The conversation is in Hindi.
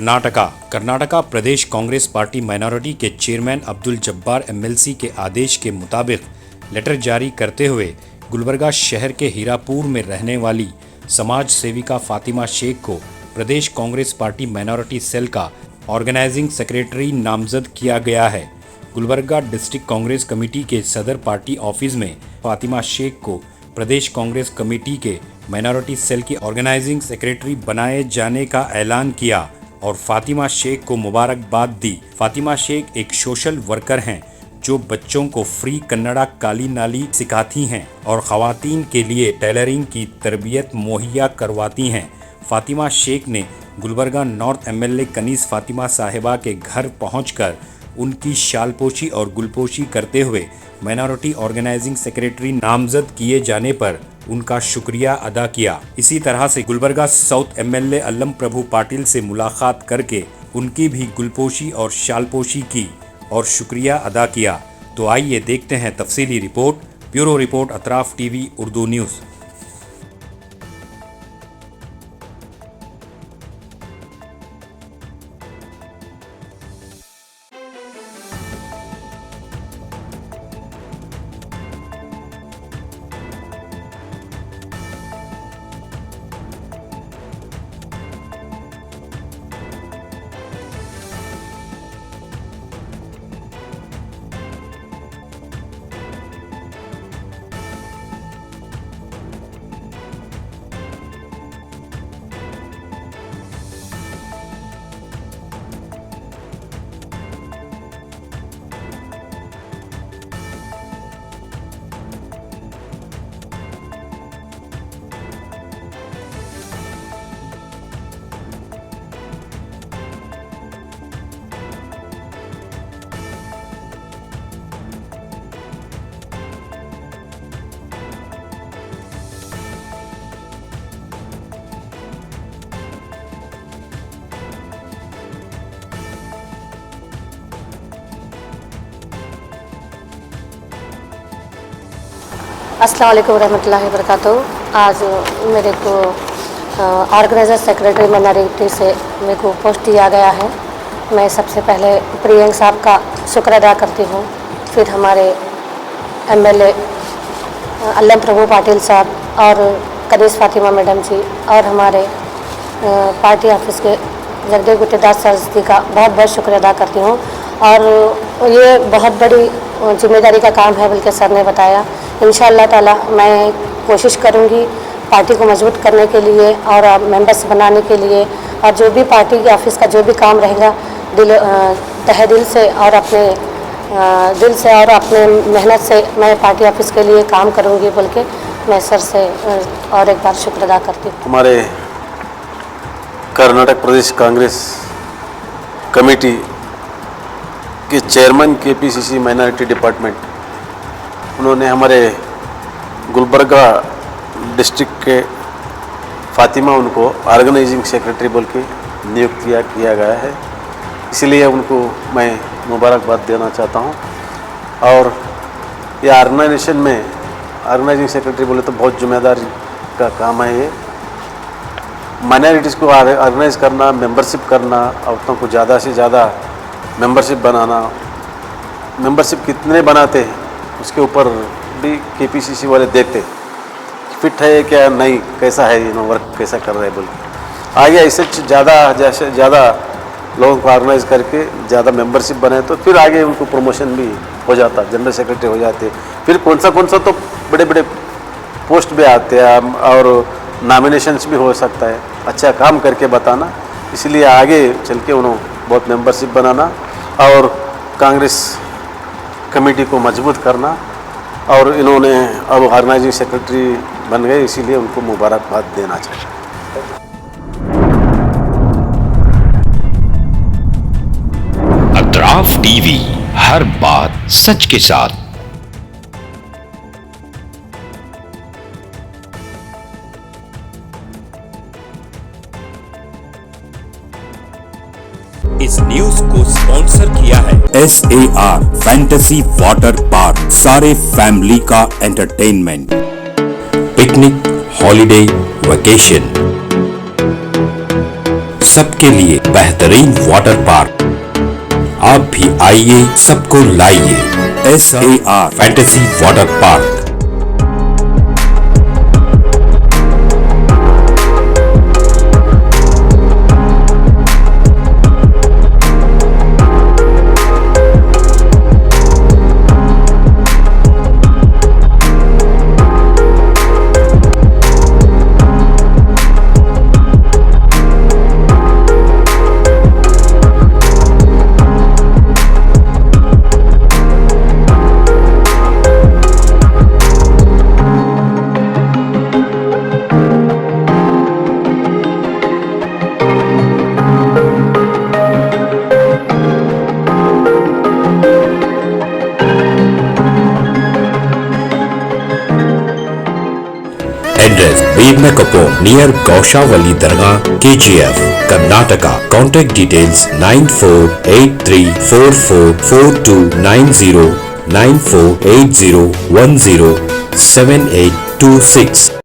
कर्नाटका प्रदेश कांग्रेस पार्टी माइनॉरिटी के चेयरमैन अब्दुल जब्बार एमएलसी के आदेश के मुताबिक लेटर जारी करते हुए गुलबर्गा शहर के हीरापुर में रहने वाली समाज सेविका फातिमा शेख को प्रदेश कांग्रेस पार्टी माइनॉरिटी सेल का ऑर्गेनाइजिंग सेक्रेटरी नामजद किया गया है। गुलबर्गा डिस्ट्रिक्ट कांग्रेस कमेटी के सदर पार्टी ऑफिस में फातिमा शेख को प्रदेश कांग्रेस कमेटी के माइनॉरिटी सेल की ऑर्गेनाइजिंग सेक्रेटरी बनाए जाने का ऐलान किया और फातिमा शेख को मुबारकबाद दी। फातिमा शेख एक सोशल वर्कर हैं जो बच्चों को फ्री कन्नड़ा काली नाली सिखाती हैं और ख़वातीन के लिए टेलरिंग की तरबियत मुहैया करवाती हैं। फातिमा शेख ने गुलबर्गा नॉर्थ एमएलए कनीस फातिमा साहिबा के घर पहुंचकर उनकी शालपोशी और गुलपोशी करते हुए माइनॉरिटी ऑर्गेनाइजिंग सेक्रेटरी नामजद किए जाने पर उनका शुक्रिया अदा किया। इसी तरह से गुलबर्गा साउथ एमएलए अल्लम प्रभु पाटिल से मुलाकात करके उनकी भी गुलपोशी और शालपोशी की और शुक्रिया अदा किया। तो आइए देखते हैं तफसीली रिपोर्ट। Bureau report Atraf TV Urdu news. अस्सलाम वालेकुम रहमतुल्लाहि व बरकातुहू। आज मेरे को ऑर्गेनाइजर सेक्रेटरी माइनॉरिटी से मेरे को पोस्ट दिया गया है। मैं सबसे पहले प्रियंक साहब का शुक्र अदा करती हूँ, फिर हमारे एमएलए अल्लम प्रभु पाटिल साहब और कनीस फातिमा मैडम जी और हमारे पार्टी ऑफिस के जगदेव गुत्तेदार सर जी का बहुत बहुत शुक्र अदा करती हूँ। और ये बहुत बड़ी जिम्मेदारी का काम है, बल्कि सर ने बताया। इंशाअल्लाह ताला मैं कोशिश करूँगी पार्टी को मजबूत करने के लिए और मेंबर्स बनाने के लिए, और जो भी पार्टी के ऑफिस का जो भी काम रहेगा तहे दिल से और अपने दिल से और अपने मेहनत से मैं पार्टी ऑफिस के लिए काम करूँगी बोल के मैं सर से और एक बार शुक्र अदा करती हूँ। हमारे कर्नाटक प्रदेश कांग्रेस कमेटी के चेयरमैन केपीसीसी माइनॉरिटी डिपार्टमेंट, उन्होंने हमारे गुलबर्गा डिस्ट्रिक्ट के फातिमा उनको ऑर्गेनाइजिंग सेक्रेटरी बोल के नियुक्त किया गया है, इसलिए उनको मैं मुबारकबाद देना चाहता हूं। और ये ऑर्गेनाइजेशन में ऑर्गेनाइजिंग सेक्रेटरी बोले तो बहुत जिम्मेदारी का काम है। ये माइनॉरिटीज़ को ऑर्गेनाइज करना, मेंबरशिप करना, औरतों को ज़्यादा से ज़्यादा मेंबरशिप बनाना, मेंबरशिप कितने बनाते हैं उसके ऊपर भी केपीसीसी वाले देखते फिट है क्या नहीं, कैसा है ये वर्क कैसा कर रहे हैं बोल के आगे ऐसे ज़्यादा लोगों को ऑर्गेनाइज करके ज़्यादा मेंबरशिप बनाए तो फिर आगे उनको प्रमोशन भी हो जाता, जनरल सेक्रेटरी हो जाते, फिर कौन सा तो बड़े बड़े पोस्ट भी आते हैं और नॉमिनेशंस भी हो सकता है। अच्छा काम करके बताना, इसलिए आगे चल के उन्होंने बहुत मेंबरशिप बनाना और कांग्रेस कमेटी को मजबूत करना, और इन्होंने अब ऑर्गेनाइजिंग सेक्रेटरी बन गए, इसीलिए उनको मुबारकबाद देना चाहिए। अतराफ टीवी, हर बात सच के साथ। इस न्यूज को स्पॉन्सर किया है SAR फैंटेसी वाटर पार्क, सारे फैमिली का एंटरटेनमेंट, पिकनिक, हॉलिडे, वेकेशन। सबके लिए बेहतरीन वाटर पार्क। आप भी आइए, सबको लाइए। SAR fantasy water park. Address Birna Kapur near Gaushavali Dargah, KGF, Karnataka. Contact details 9483444290 9480107826.